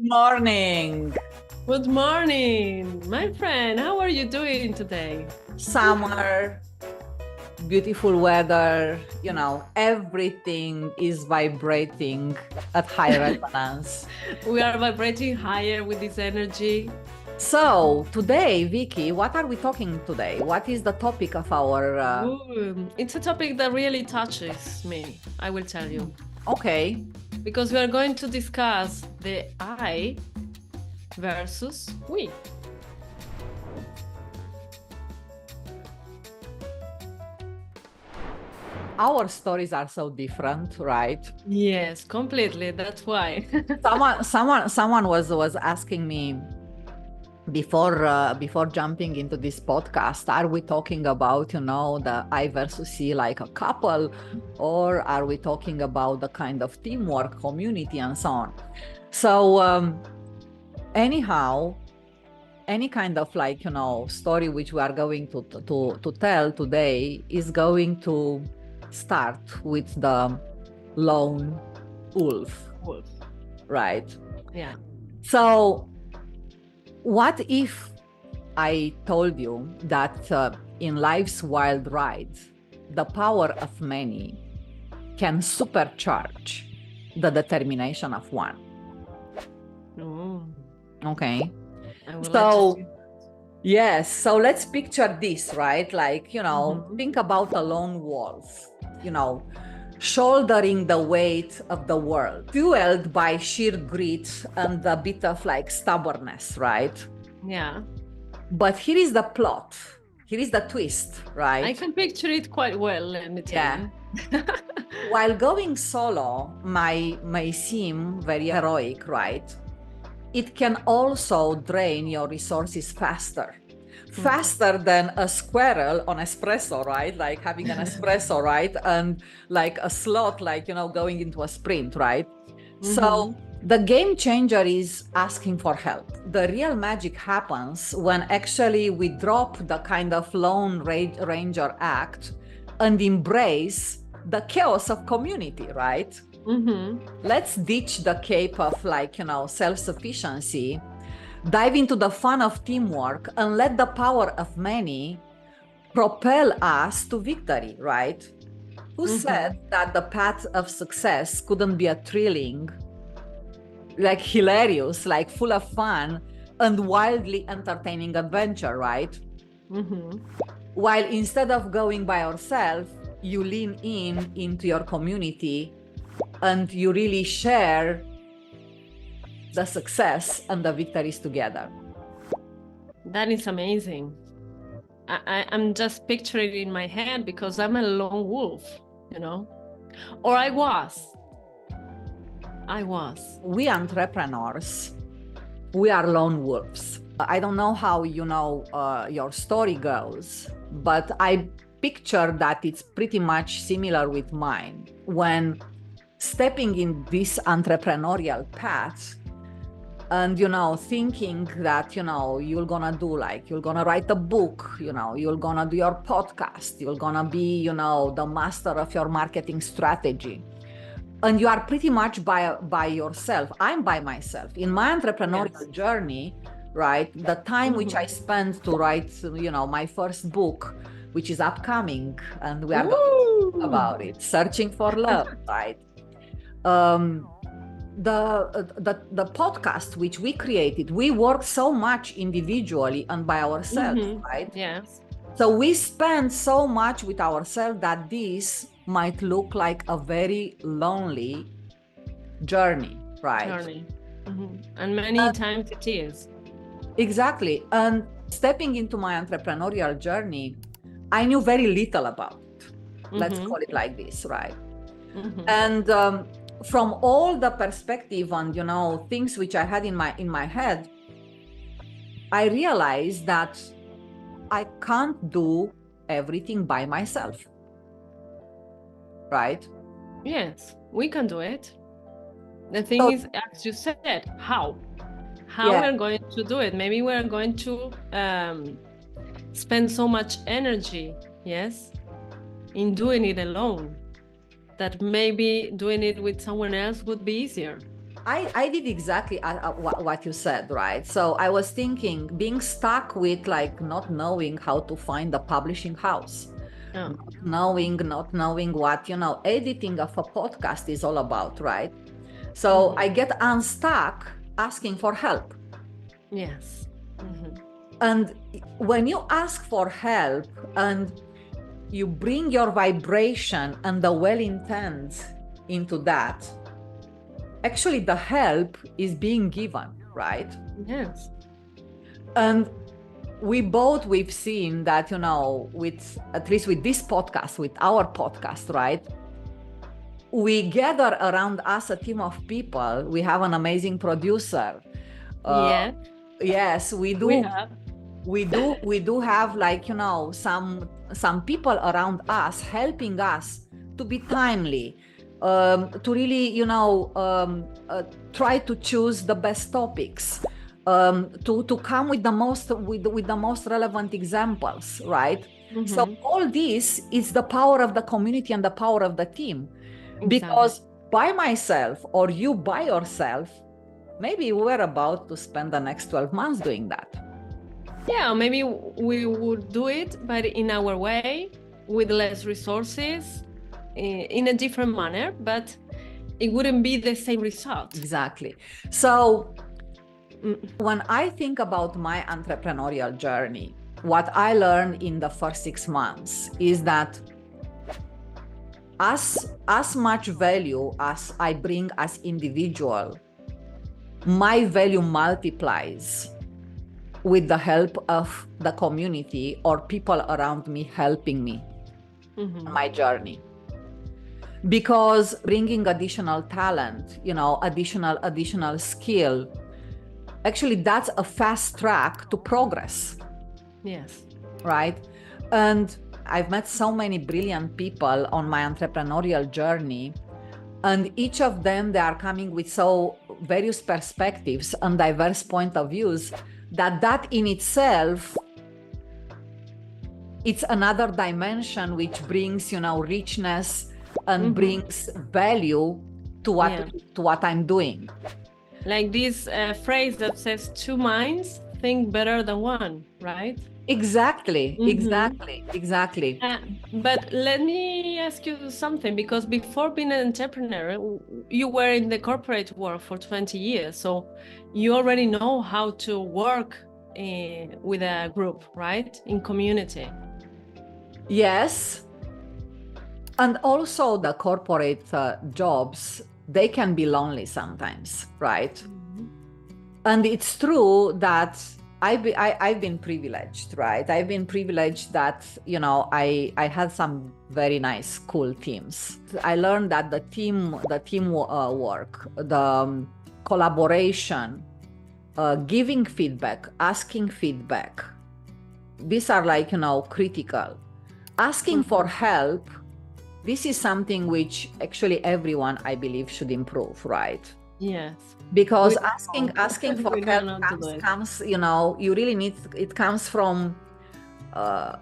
morning. Good morning, my friend. How are you doing today? Summer, beautiful weather, everything is vibrating at high resonance. We are vibrating higher with this energy. So today, Vicky, what are we talking today? What is the topic of our... It's a topic that really touches me, I will tell you. Okay. Because we are going to discuss the I versus we. Our stories are so different, right? Yes, completely. That's why. Someone was asking me before jumping into this podcast, are we talking about the I versus C like a couple, or are we talking about the kind of teamwork, community, and so on? So anyhow, any kind of story which we are going to tell today is going to start with the lone wolf. Right? Yeah. So what if I told you that in life's wild ride, the power of many can supercharge the determination of one? Okay. So, yes. So let's picture this, right? Think about a lone wolf, shouldering the weight of the world, fueled by sheer grit and a bit of stubbornness, right? Yeah. But here is the plot. Here is the twist, right? I can picture it quite well, let me tell you. While going solo may seem very heroic, right? It can also drain your resources faster than a squirrel on espresso, right? Like having an espresso, right? And like a slot, going into a sprint, right? So the game changer is asking for help. The real magic happens when actually we drop the kind of lone ranger act and embrace the chaos of community, right? Let's ditch the cape of self-sufficiency, dive into the fun of teamwork, and let the power of many propel us to victory, right? Who said that the path of success couldn't be a thrilling, hilarious, full of fun and wildly entertaining adventure, right? While instead of going by yourself, you lean into your community and you really share the success and the victories together. That is amazing. I'm just picturing it in my head because I'm a lone wolf, or I was. We entrepreneurs, we are lone wolves. I don't know how your story goes, but I picture that it's pretty much similar with mine. When stepping in this entrepreneurial path and thinking that you're gonna do you're gonna write a book, you're gonna do your podcast, you're gonna be the master of your marketing strategy, and you are pretty much by yourself. I'm by myself in my entrepreneurial journey, right? The time which I spent to write my first book, which is upcoming, and we are going to talk about it, Searching for Love, right? The podcast which we created, we worked so much individually and by ourselves, right? Yes. So we spend so much with ourselves that this might look like a very lonely journey, right? And many times it is. Exactly. And stepping into my entrepreneurial journey, I knew very little about it. Let's call it like this, right? And from all the perspective and things which I had in my head, I realized that I can't do everything by myself, right? Yes, we can do it. The thing is, as you said, how we're going to do it. Maybe we're going to spend so much energy, yes, in doing it alone, that maybe doing it with someone else would be easier. I did exactly what you said, right? So I was thinking, being stuck with like not knowing how to find a publishing house, not knowing what, editing of a podcast is all about, right? So I get unstuck asking for help. Yes. And when you ask for help and you bring your vibration and the well intent into that, actually the help is being given, right? Yes. And we've seen that, with, at least with this podcast, with our podcast, right? We gather around us a team of people. We have an amazing producer. Yes, we do. We do have, like, some people around us helping us to be timely, to really, try to choose the best topics, to come with the most relevant examples, right? So all this is the power of the community and the power of the team. Exactly. Because by myself or you by yourself, maybe we're about to spend the next 12 months doing that. Yeah, maybe we would do it, but in our way, with less resources, in a different manner, but it wouldn't be the same result. Exactly. So when I think about my entrepreneurial journey, what I learned in the first 6 months is that as much value as I bring as individual, my value multiplies with the help of the community or people around me helping me on my journey. Because bringing additional talent, additional skill, actually that's a fast track to progress. Yes. Right? And I've met so many brilliant people on my entrepreneurial journey, and each of them, they are coming with so various perspectives and diverse point of views that in itself, it's another dimension which brings, richness and brings value to what I'm doing. Like this phrase that says, 2 minds think better than one, right? Exactly. But let me ask you something, because before being an entrepreneur, you were in the corporate world for 20 years. So you already know how to work with a group, right? In community. Yes. And also the corporate jobs, they can be lonely sometimes, right? And it's true that I've been privileged, right? I've been privileged that, I had some very nice, cool teams. I learned that the team work, the collaboration, giving feedback, asking feedback, these are like, critical. Asking for help, this is something which actually everyone, I believe, should improve, right? Yes. Because asking for help comes, you really need, it comes from a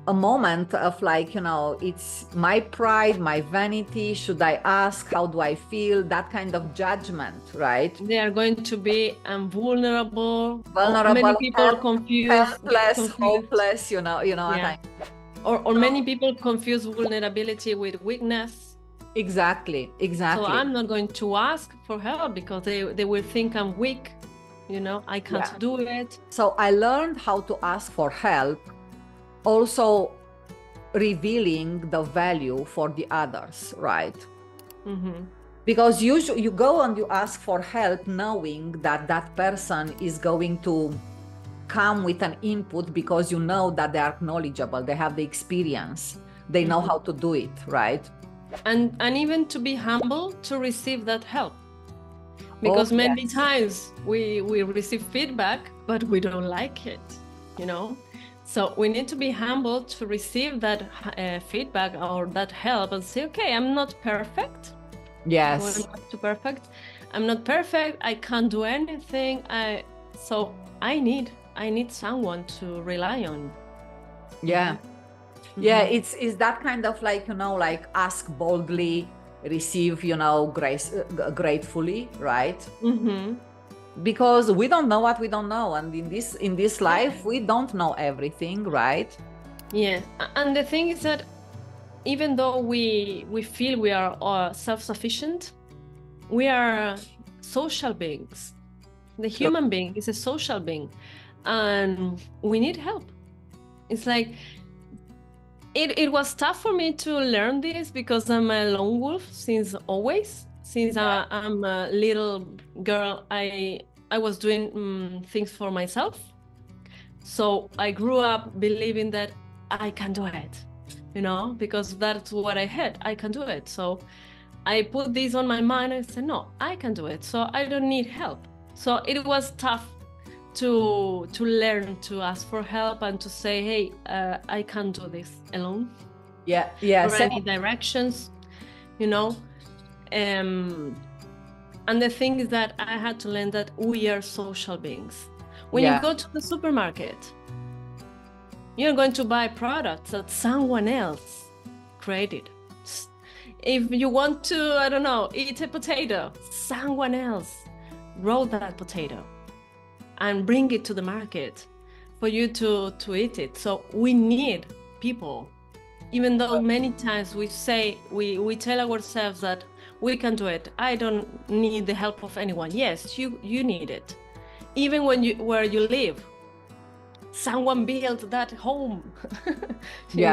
moment of like, it's my pride, my vanity. Should I ask? How do I feel? That kind of judgment, right? They are going to be vulnerable. Many people helpless, hopeless, what I mean. Or many people confuse vulnerability with weakness. Exactly. So I'm not going to ask for help because they will think I'm weak, I can't do it. So I learned how to ask for help, also revealing the value for the others, right? Because you go and you ask for help knowing that person is going to come with an input, because you know that they are knowledgeable, they have the experience, they know how to do it, right? And even to be humble to receive that help, because many times we receive feedback but we don't like it, so we need to be humble to receive that feedback or that help and say, okay, I'm not perfect. Yes. I'm not perfect, I can't do anything, so I need someone to rely on. Yeah, it's that kind of like, like ask boldly, receive, grace gratefully, right? Mm-hmm. Because we don't know what we don't know, and in this life we don't know everything, right? Yes, and the thing is that even though we feel we are self-sufficient, we are social beings. The human being is a social being, and we need help. It's like it was tough for me to learn this because I'm a lone wolf since always. Since I'm a little girl, I was doing things for myself. So I grew up believing that I can do it, because that's what I had. I can do it. So I put this on my mind and said, no, I can do it. So I don't need help. So it was tough to learn to ask for help and to say, hey, I can't do this alone. Yeah. Or any directions, and the thing is that I had to learn that we are social beings. When you go to the supermarket, you're going to buy products that someone else created. If you want to, I don't know, eat a potato, someone else wrote that potato and bring it to the market for you to eat it. So we need people. Even though many times we say, we tell ourselves that we can do it. I don't need the help of anyone. Yes, you need it. Even where you live, someone built that home. We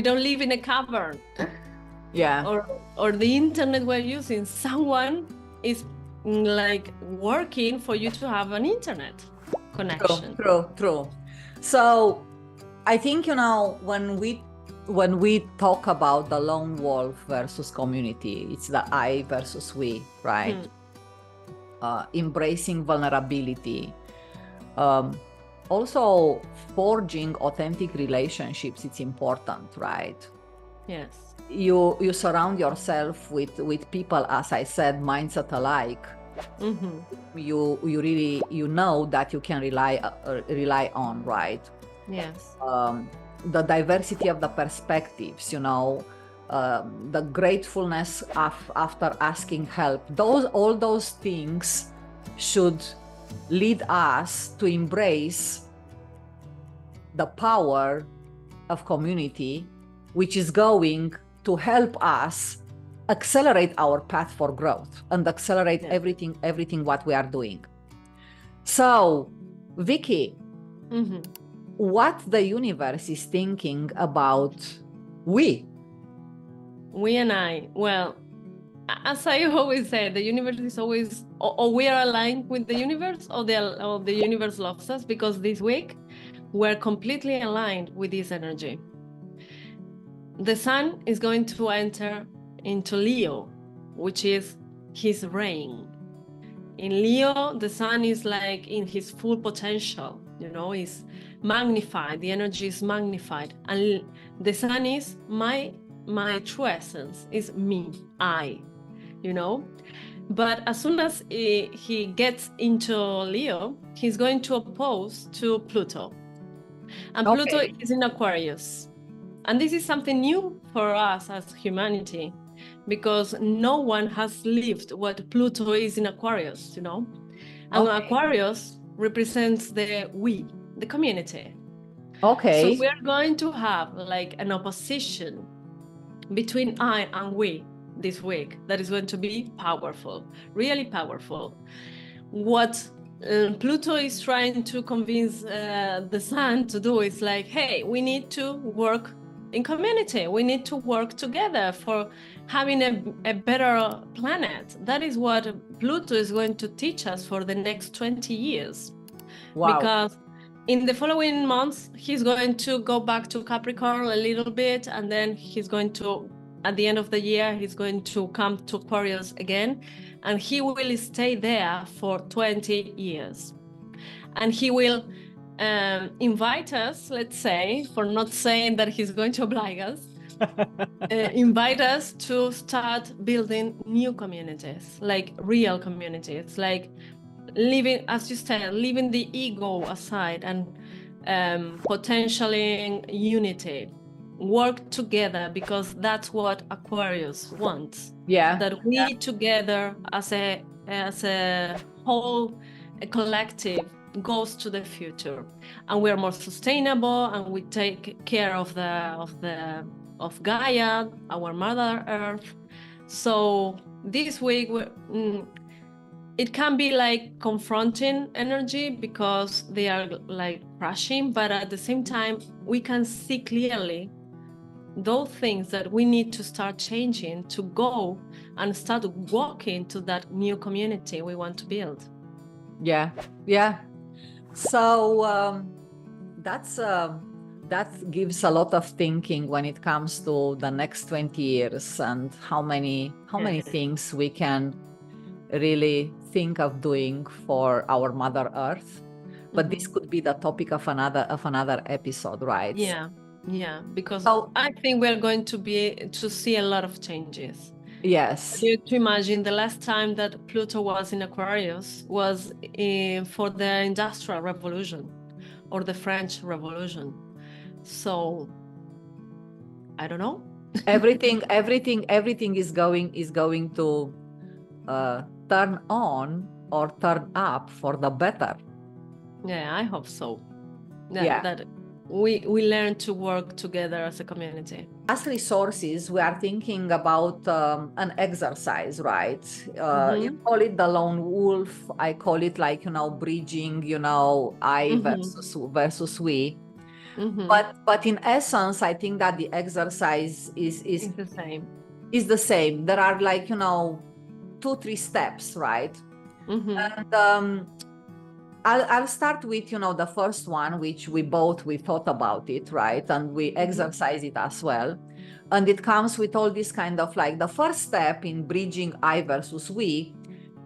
don't live in a cavern. Or the internet we're using, someone is like working for you to have an internet connection. True. So I think, when we talk about the lone wolf versus community, it's the I versus we, right? Embracing vulnerability, also forging authentic relationships, it's important, right? Yes. You surround yourself with people, as I said, mindset alike. You really know that you can rely on, right? Yes. The diversity of the perspectives, the gratefulness after asking help, all those things should lead us to embrace the power of community, which is going to help us accelerate our path for growth and accelerate everything what we are doing. So, Vicky, what the universe is thinking about we and I? Well, as I always say, the universe is always, or we are aligned with the universe, or the universe loves us, because this week we're completely aligned with this energy. The sun is going to enter into Leo, which is his reign. In Leo, the sun is like in his full potential, is magnified. The energy is magnified, and the sun is my true essence, is me, I, But as soon as he gets into Leo, he's going to oppose to Pluto, and Pluto is in Aquarius. And this is something new for us as humanity, because no one has lived what Pluto is in Aquarius, And Aquarius represents the community. Okay. So we are going to have like an opposition between I and we this week that is going to be powerful, really powerful. What Pluto is trying to convince the sun to do is like, hey, we need to work in community. We need to work together for having a better planet. That is what Pluto is going to teach us for the next 20 years. Wow. Because in the following months, he's going to go back to Capricorn a little bit, and then he's going to, at the end of the year, he's going to come to Aquarius again, and he will stay there for 20 years. And he will invite us, let's say, for not saying that he's going to oblige us, invite us to start building new communities, like real communities, like living, as you said, leaving the ego aside and potentially unity. work together, because that's what Aquarius wants. Yeah. That we together as a whole, a collective, goes to the future, and we are more sustainable, and we take care of Gaia, our Mother Earth. So this week it can be like confronting energy because they are like crashing, but at the same time we can see clearly those things that we need to start changing to go and start walking to that new community we want to build. Yeah. So that gives a lot of thinking when it comes to the next 20 years and how many things we can really think of doing for our Mother Earth. But this could be the topic of another episode, right? Yeah, because I think we're going to see a lot of changes. Yes. You to imagine the last time that Pluto was in Aquarius was for the Industrial Revolution or the French Revolution. So I don't know. everything is going to turn on or turn up for the better. Yeah, I hope so. That we learn to work together as a community. As resources, we are thinking about an exercise, right? You call it the lone wolf. I call it like, bridging, I versus we. But in essence, I think that the exercise is the same. Is the same. There are like, 2-3 steps, right? And I'll start with, the first one, which we thought about it, right? And we exercise it as well. And it comes with all this kind of like the first step in bridging I versus we.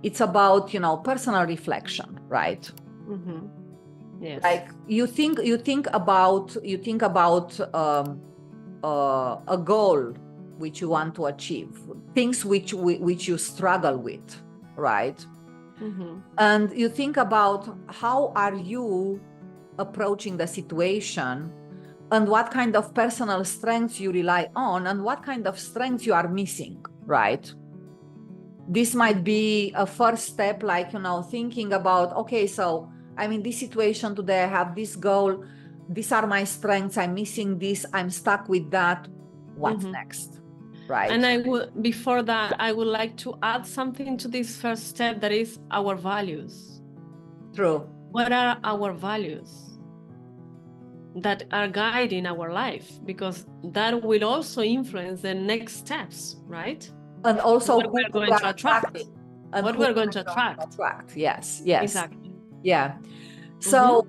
It's about, personal reflection, right? Yes. Like you think about a goal which you want to achieve, things which you struggle with, right? And you think about how are you approaching the situation and what kind of personal strengths you rely on and what kind of strengths you are missing, right? This might be a first step, like, thinking about, okay, so I'm in this situation today, I have this goal, these are my strengths, I'm missing this, I'm stuck with that, what's next? Right. And before that, I would like to add something to this first step, that is our values. True. What are our values that are guiding our life? Because that will also influence the next steps, right? And also what we're going to attract. And what we're going to attract. Yes. Exactly. Yeah. So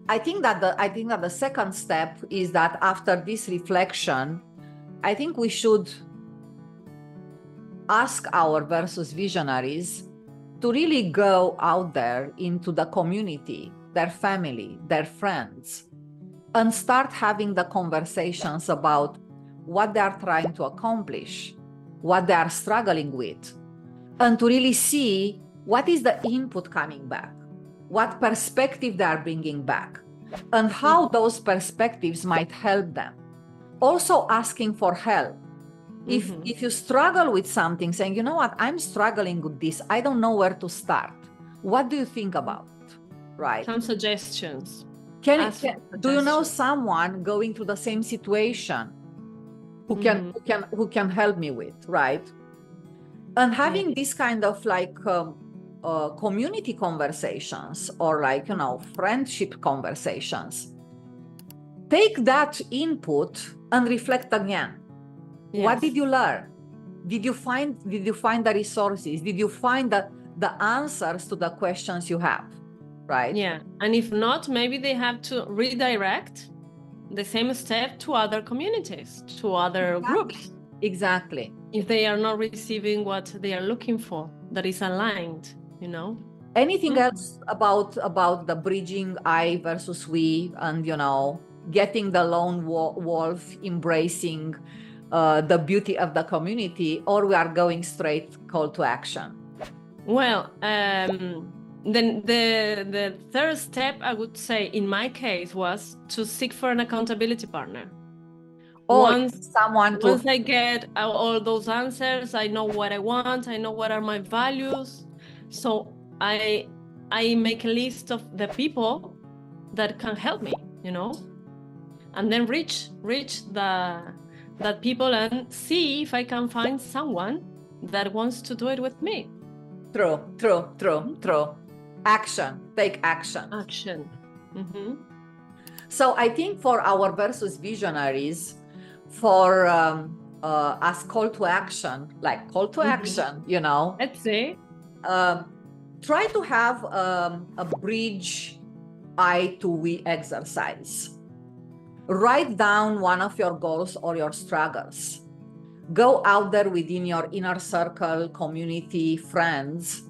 I think that the second step is that after this reflection, I think we should ask our versus visionaries to really go out there into the community, their family, their friends, and start having the conversations about what they are trying to accomplish, what they are struggling with, and to really see what is the input coming back, what perspective they are bringing back, and how those perspectives might help them. Also asking for help. If you struggle with something, saying, you know what, I'm struggling with this, I don't know where to start. What do you think about it? Right? Some suggestions. Do you know someone going through the same situation who can help me with, right? And having this kind of like community conversations or like, friendship conversations, take that input and reflect again. Yes. What did you learn? Did you find the resources? Did you find the answers to the questions you have? Right? Yeah. And if not, maybe they have to redirect the same step to other communities, to other groups. Exactly. If they are not receiving what they are looking for, that is aligned, Anything else about the bridging I versus we and, getting the lone wolf, embracing the beauty of the community, or we are going straight call to action? Well, then the third step, I would say, in my case, was to seek for an accountability partner. Once I get all those answers, I know what I want, I know what are my values. So I make a list of the people that can help me, you know, and then reach that people and see if I can find someone that wants to do it with me. True. Action. Take action. Mm-hmm. So I think for our versus visionaries, for as call to action, like call to action, you know, let's say, try to have a bridge I to we exercise. Write down one of your goals or your struggles. Go out there within your inner circle, community, friends,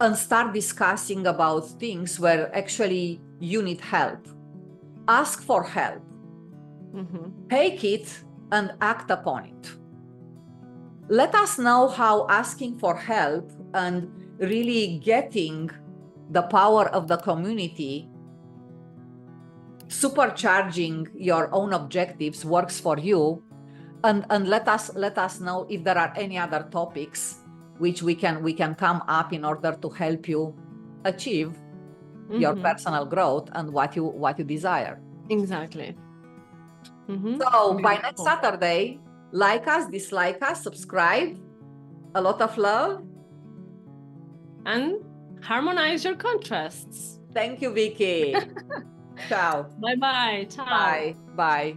and start discussing about things where actually you need help. Ask for help. Take it and act upon it. Let us know how asking for help and really getting the power of the community, supercharging your own objectives works for you, and let us know if there are any other topics which we can come up in order to help you achieve your personal growth and what you desire. Exactly. So by next Saturday, like us, dislike us, subscribe. A lot of love. And harmonize your contrasts. Thank you, Vicky. Ciao. Bye-bye. Ciao. Bye.